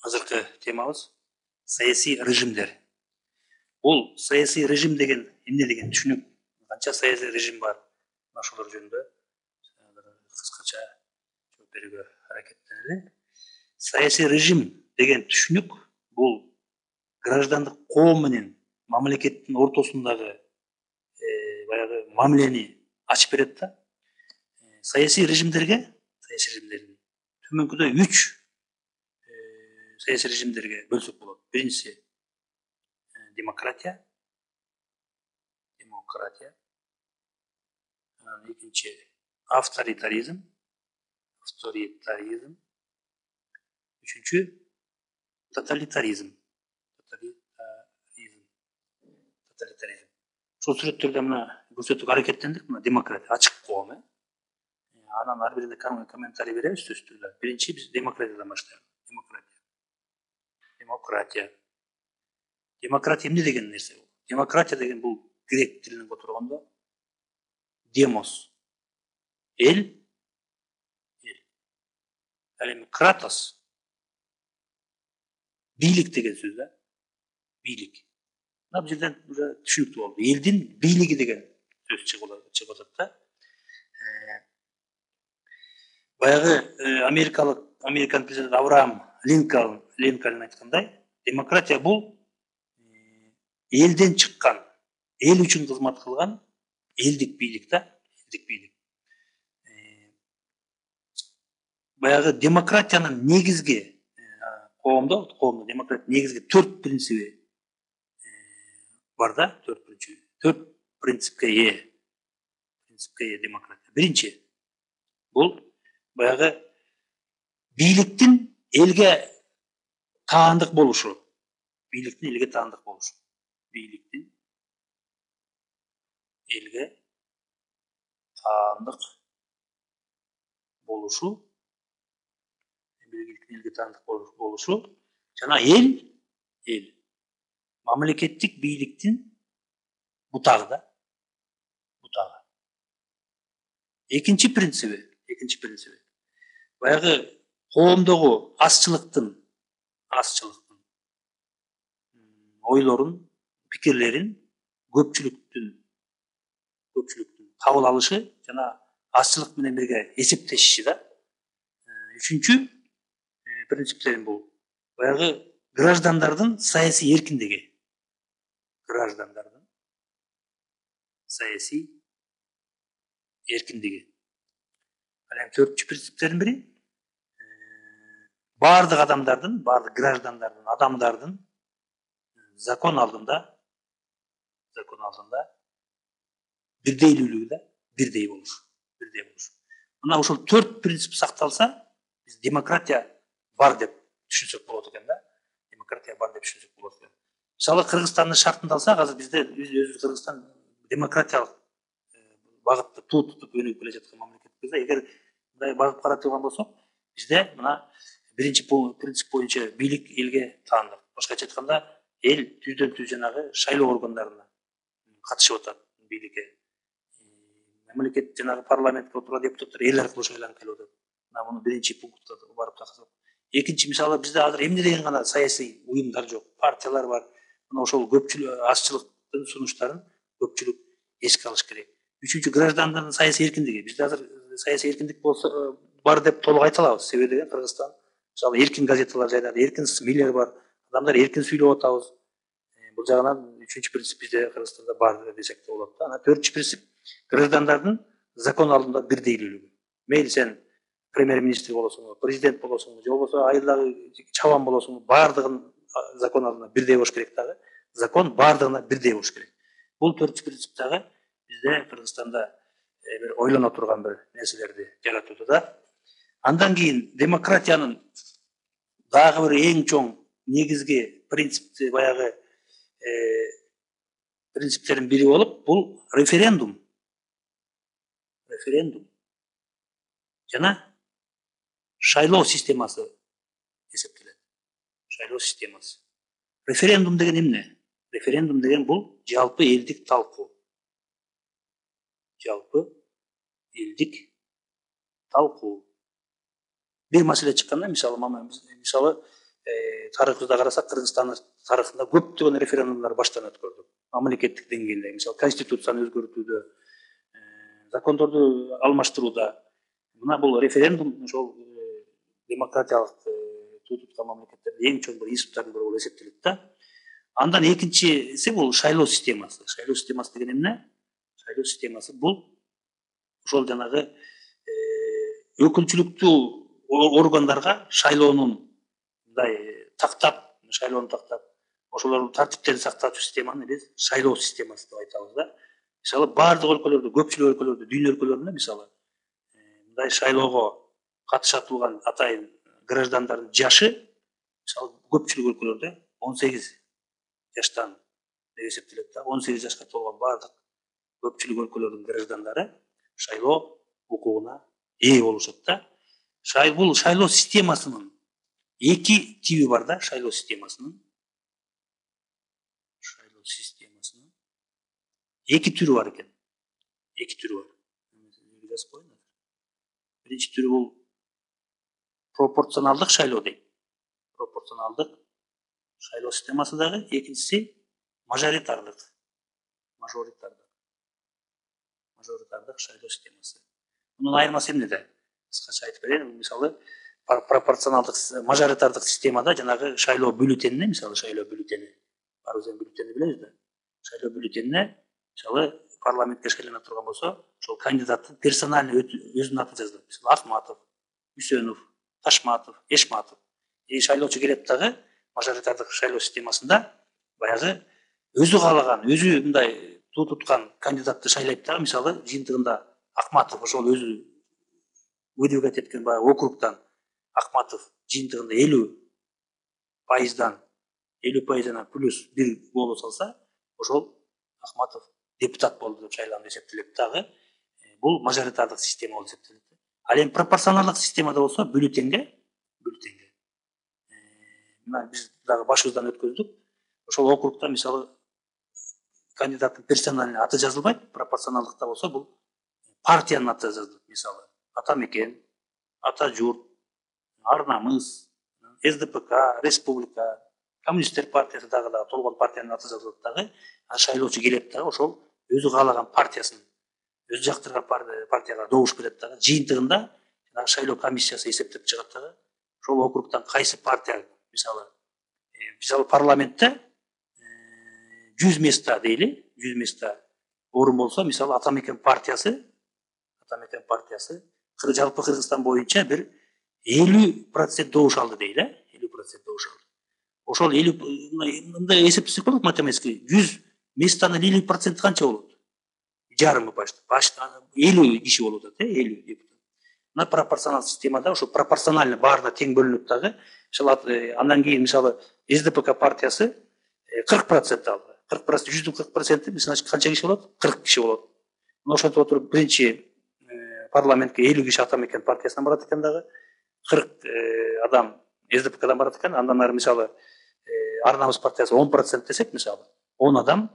Азыркы темабыз саясий режимдер. Бул саясий режим деген эмне деген түшүнүк? Канча саясий режим бар? Ошолор жөнүндө кыскача жооп берүүгө аракеттенели. Саясий режим деген түшүнүк бул граждандык коом менен мамлекеттин ортосундагы баягы мамилени ачып берет да. Саясий режимдерге төмөнкүдөй 3 саясий режимдерге бөлсөк болот. Биринчиси демократия. Экинчи авторитаризм. Үчүнчү тоталитаризм. Ошол сүрөттөрдө мына көрсөтүүгө аракеттендик. Мына демократия ачык коом. Анан ар бирине комментарий беребиз сөзсүз түрдө. Биринчи биз демократиядан баштайлы. Демократия эмне деген нерсе бул? Демократия деген бул грек тилинен которгондо демос. Эл. Ал эми кратос. Бийлик деген сөз да. Бийлик. Мына бул жерден уже түшүнүктүү болду. Элдин бийлиги деген сөз чыгып атат да. Баягы американ президенти Авраам Линкольн айткандай, демократия бул элден чыккан, эл үчүн кызмат кылган элдик бийлик да, элдик бийлик. Баягы демократиянын негизги коомдо демократиянын негизги 4 принциби бар да, 4 принципке ээ. Демократия. Биринчи бул баягы бийликтин элге таандык болушу. Бийликтин элге таандык болушу. Бийликтин элге таандык болушу. Бийликтин элге таандык болушу жана эл мамлекеттик бийликтин бутагы да. Экинчи принциби баягы коомдогу азчылыктын ойлорун, пикирлерин көпчүлүктүн кабыл алышы жана азчылык менен бирге эсептешиши да. Үчүнчү принциптерин бул баягы граждандардын саясий эркиндиги. Ал эми 4-чү принциптердин бири бардык адамдардын, бардык граждандардын, закон алдында бирдейлүүлүгү да, бирдей болуш. Мына ошол 4 принцип сакталса, биз демократия бар деп түшүнсөк болот экен да. Мисалы Кыргызстандын шартын алсак, азыр бизде өзүбүз Кыргызстан демократиялык багытты тутуп өнүгүп келе жаткан мамлекетпиз да. Эгер мындай багып каратылган болсок, бизде мына биринчи принцип боюнча бийлик элге таандык. Башкача айтканда, эл түздөн түз жанагы шайлоо органдарына катышып атат бийликке. Мамлекет жанагы парламентке отурган депутаттар эл аркылуу шайланып келип атат. Мына муну биринчи пунктта барып таксак. Экинчи, мисалы бизде азыр эмне деген гана саясий уюмдар жок, партиялар бар. Мына ошол көпчүлүк азчылыктын сунуштарын көпчүлүк эске алыш керек. Үчүнчү, граждандардын саясий эркиндиги. Бизде азыр саясий эркиндик болсо бар деп толук айта алабыз. Себеби деген Кыргызстан мисалы эркин газеталар жайнады, эркин СМИлер бар, адамдар эркин сүйлөп атабыз. Бул жагынан 3-чү принцип бизде Кыргызстанда бар десек де болот да. Ана 4-чү принцип граждандардын закон алдында бирдейлүүлүгү. Мейли сен премьер-министр болосуңбу, президент болосуңбу, же болбосо айылдагы чабан болосуңбу, баардыгын закон алдында бирдей болуш керек дагы. Закон баардыгына бирдей болуш керек. Бул 4-чү принцип дагы бизде Кыргызстанда бир ойлоно турган бир нерселерди жаратууда да. Андан кийин демократиянын дагы бир эң чоң негизги принципти баягы принциптердин бири болуп, бул референдум. Жана шайлоо системасы эсептелет. Референдум деген эмне? Референдум деген бул жалпы элдик талкуу. Бир маселе чыкканда, мисалы тарыхыбызда карасак, Кыргызстан тарыхында көптөгөн референдумдар баштан өткөрдүк. Мамлекеттик деңгээлде, мисалы конституцияны өзгөртүүдө, закондорду алмаштырууда. Мына бул референдум ошол демократиялык туу туткан мамлекеттерде эң чоң бир институттардын бири болуп эсептелет да. Андан экинчиси бул шайлоо системасы. Шайлоо системасы деген эмне? Шайлоо системасы бул ошол жанагы өкүлчүлүктүү органдарга шайлоонун тактап, ошолордун тартиптерин сактаочу системаны биз шайлоо системасы деп айтабыз да. Мисалы баардык өлкөлөрдө, көпчүлүк өлкөлөрдө, дүйнө өлкөлөрүндө мисалы мындай шайлоого катыша турган атайын граждандардын жашы мисалы көпчүлүк өлкөлөрдө 18 жаштан деп эсептелет да. 18 жашка толгон баардык көпчүлүк өлкөлөрдүн граждандары шайлоо укугуна ээ болушат да. Бул шайлоо системасынын эки тиби бар да, шайлоо системасынын эки түрү бар экен. Эки түрү бар. Биринчи түрү бул пропорционалдык шайлоо дейт. Пропорционалдык шайлоо системасы дагы, экинчиси мажоритардык шайлоо системасы. Мунун айырмасы эмнеде? Кыскача айтып берейин. Мисалы пропорционалдык мажоритардык системада жанагы шайлоо бюллетенине, мисалы шайлоо бюллетени, баарыбыз бюллетени билебиз да. Шайлоо бюллетенине мисалы парламентке шайлана турган болсо, ошол кандидаттын персональный өзүнүн аты жазылат. Мисалы Акматов, Үсөнов, Ташматов, Эшматов. Шайлоочу келет дагы мажоритардык шайлоо системасында баягы өзү каалаган, өзү мындай туу туткан кандидатты шайлайт дагы, мисалы жыйынтыгында Акматов ошол өзү выдвигать эткен баягы округдан Акматов жыйынтыгында 50%дан плюс 1 голос алса, ошол Акматов депутат болду деп шайланды эсептелет дагы. Бул мажоритардык система болуп эсептелет. Ал эми пропорционалдык системада болсо бюллетенге мына биз дагы башыбыздан өткөздүк. Ошол округда мисалы кандидаттын персональный аты жазылбайт, пропорционалдыкта болсо бул партиянын аты жазылат. Мисалы Ата Мекен, Ата Журт, Ар Намыс, СДПК, Республика, Коммунисттер партиясы дагы толгон партиянын аты жазылат дагы. Шайлоочу келет дагы ошол өзү каалаган партиясын, өзү жактырган партияга добуш берет дагы. Жыйынтыгында шайлоо комиссиясы эсептеп чыгат дагы. Ошол округдан кайсы партия, мисалы парламентте 100 места дейли, 100 места орун болсо, мисалы Ата Мекен партиясы жалпы Кыргызстан боюнча бир 50% добуш алды дейли, 50% добуш алды. Ошол 50 мындай эсептесек болот математически. 100 местанын 50% канча болот? Жарымы почти 50 киши болуп атат, 50 депутат. Мына пропорционал системада ошо пропорционально баарына тең бөлүнөт дагы. Андан кийин мисалы СДПК партиясы 40% алды. 100'дун 40%, значит канча киши болот? 40 киши болот. Мына ошентип отуруп биринчи парламентке 50 киши Ата Мекен партиясынан барат экен дагы. 40 адам СДПКдан барат экен. Андан ары мисалы Ар Намыс партиясы 10% десек, мисалы 10 адам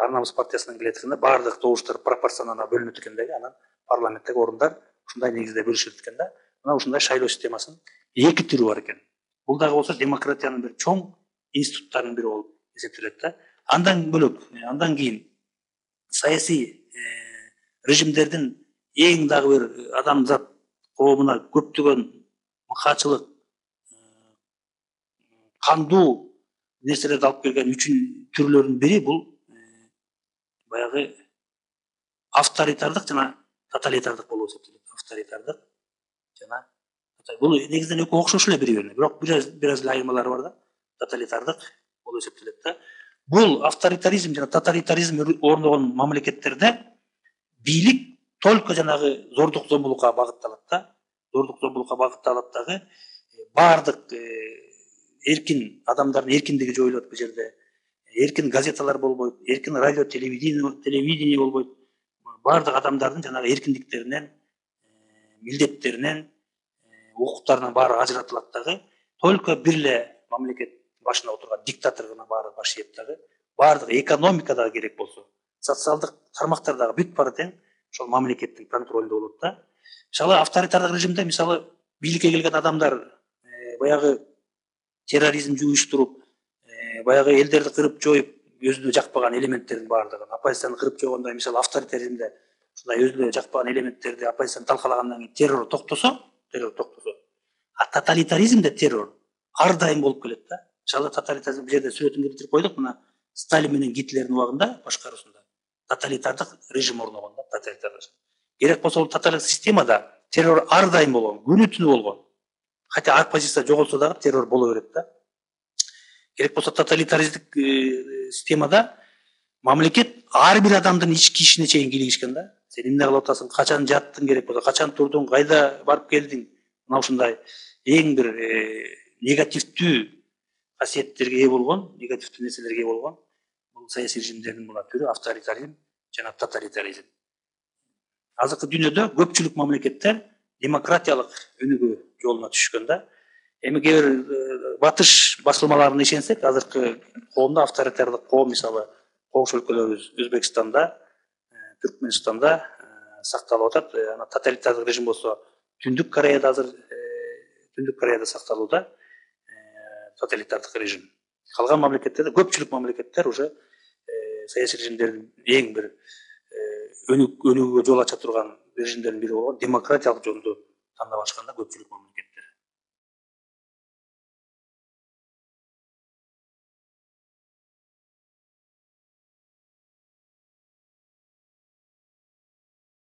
Ар Намыс партиясынан келет экен да, баардык добуштар пропорционална бөлүнөт экен дагы. Анан парламенттеги орундар ушундай негизде бөлүшөт экен да. Мына ушундай шайлоо системасынын эки түрү бар экен. Бул дагы болсо демократиянын бир чоң институттарынын бири болуп эсептелет да. Андан бөлөк, андан кийин саясий режимдердин эң дагы бир адамзат коомуна көптөгөн мыкаачылык, кандуу нерселерди алып келген түрлөрүнүн бири бул баягы авторитардык жана тоталитардык болуп эсептелет. Авторитардык жана бул негизинен экөө окшош эле бири-бирине, бирок бир аз айырмалары бар да. Тоталитардык болуп эсептелет да. Бул авторитаризм жана тоталитаризм орногон мамлекеттерде бийлик только жанагы зордук зомбулукка багытталат да. Зордук зомбулукка багытталат дагы. Баардык эркин адамдардын эркиндиги жоюлат бул жерде. Эркин газеталар болбойт, эркин радио, телевидение болбойт. Баардык адамдардын жанагы эркиндиктеринен, милдеттеринен, укуктарынан баары ажыратылат дагы. Только бир эле мамлекет башына отурган диктатор гана баары баш ийет дагы. Баардык экономика дагы керек болсо, социалдык тармактар дагы бүт баары тең ошол мамлекеттин контролунда болот да. Мисалы авторитардык режимде мисалы бийликке келген адамдар баягы терроризм жуюштуруп, баягы элдерди кырып жоюп, өзүнө жакпаган элементтердин баардыгын, оппозицияны кырып жойгондой, мисалы авторитаризмде ушундай өзүнө жакпаган элементтерди оппозицияны талкалагандан кийин террор токтосо, а тоталитаризмде террор ар дайым болуп келет да. Мисалы тоталитаризм бул жерде сүрөтүн келтирип койдук, мына Сталин менен Гитлердин убагында башкаруусунда тоталитардык режим орногон да, тоталитардык. Керек болсо бул тоталитардык системада террор ар дайым болгон, күнү түнү болгон. Хотя оппозиция жоголсо дагы террор боло берет да. Керек болсо тоталитариздик системада мамлекет ар бир адамдын ички ишине чейин кийлигишкен да. Сен эмне кылып атасың, качан жаттың, керек болсо качан турдуң, кайда барып келдиң, мына ушундай эң бир негативдүү касиеттерге ээ болгон, негативдүү нерселерге ээ болгон бул саясий режимдердин мына түрү авторитаризм жана тоталитаризм. Азыркы дүйнөдө көпчүлүк мамлекеттер демократиялык өнүгүү жолуна түшкөн да. Эми кээ бир батыш басылмаларына ишенсек, азыркы коомдо авторитардык коом, мисалы коңшу өлкөлөрүбүз Өзбекстанда, Түркмөнстанда сакталып атат. Ана тоталитардык режим болсо Түндүк Кореяда азыр сакталууда тоталитардык режим. Калган мамлекеттерде, көпчүлүк мамлекеттер уже саясий режимдердин эң бир өнүгүүгө жол ача турган режимдердин бири болгон демократиялык жолду тандап ачканда көпчүлүк мамлекет.